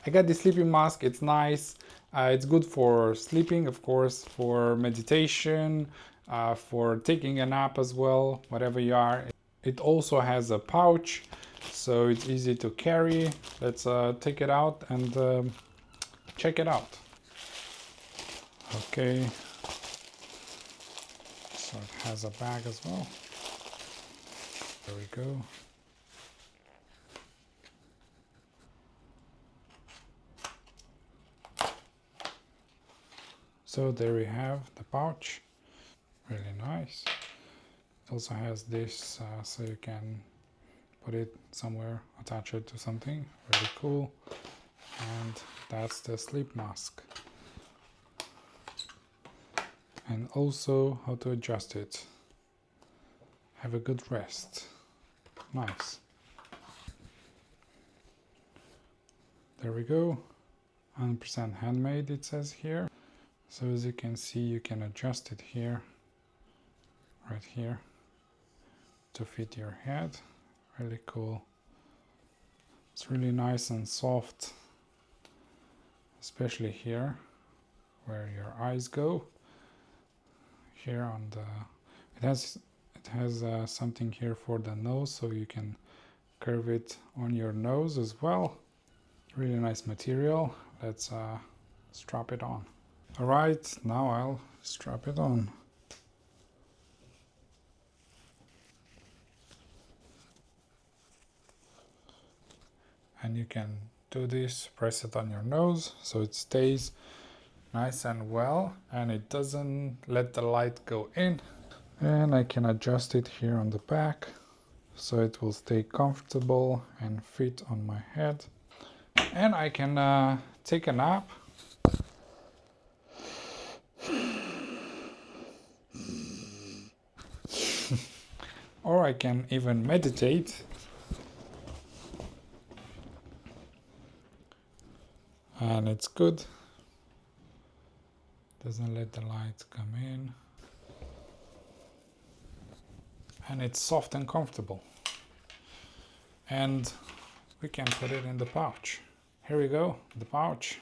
I got the sleeping mask. It's nice. It's good for sleeping, of course, for meditation, for taking a nap as well, whatever you are. It also has a pouch, so it's easy to carry. Let's take it out and check it out. Okay, so it has a bag as well. There we go. So there we have the pouch, really nice. It also has this so you can put it somewhere, attach it to something, really cool. And that's the sleep mask. And also how to adjust it. Have a good rest. Nice. There we go. 100% handmade it says here. So as you can see, you can adjust it here, right here, to fit your head. Really cool. It's really nice and soft, especially here where your eyes go. Here on the, it has something here for the nose, so you can curve it on your nose as well. Really nice material. Let's strap it on. All right, now I'll strap it on. And you can do this, press it on your nose so it stays nice and well and it doesn't let the light go in. And I can adjust it here on the back so it will stay comfortable and fit on my head. And I can take a nap. Or I can even meditate. And it's good. Doesn't let the light come in. And it's soft and comfortable. And we can put it in the pouch. Here we go, the pouch.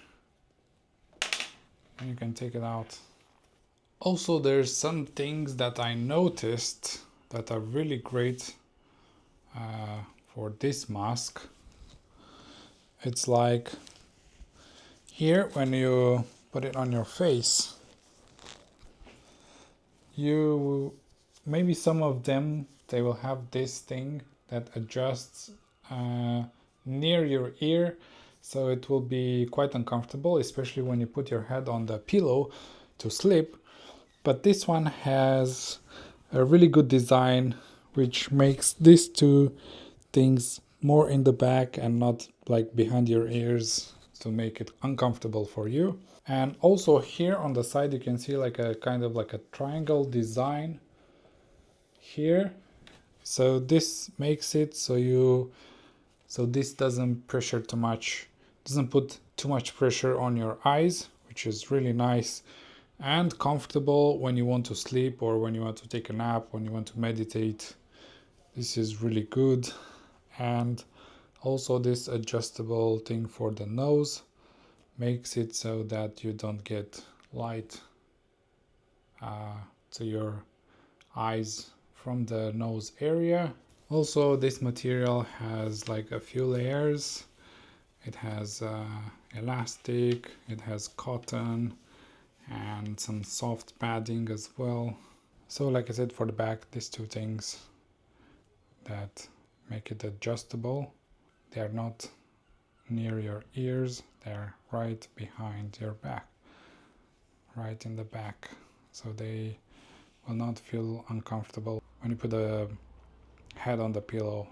And you can take it out. Also, there's some things that I noticed that are really great for this mask. It's like here when you put it on your face, you maybe some of them they will have this thing that adjusts near your ear, so it will be quite uncomfortable, especially when you put your head on the pillow to sleep. But this one has a really good design which makes these two things more in the back and not like behind your ears to make it uncomfortable for you. And also here on the side you can see like a kind of like a triangle design here. So this makes it so this doesn't pressure too much, doesn't put too much pressure on your eyes, which is really nice and comfortable when you want to sleep or when you want to take a nap, when you want to meditate. This is really good. And also this adjustable thing for the nose makes it so that you don't get light to your eyes from the nose area. Also, this material has like a few layers. It has elastic, it has cotton, and some soft padding as well. So like I said, for the back, these two things that make it adjustable. They are not near your ears, they're right behind your back, right in the back, so they will not feel uncomfortable when you put the head on the pillow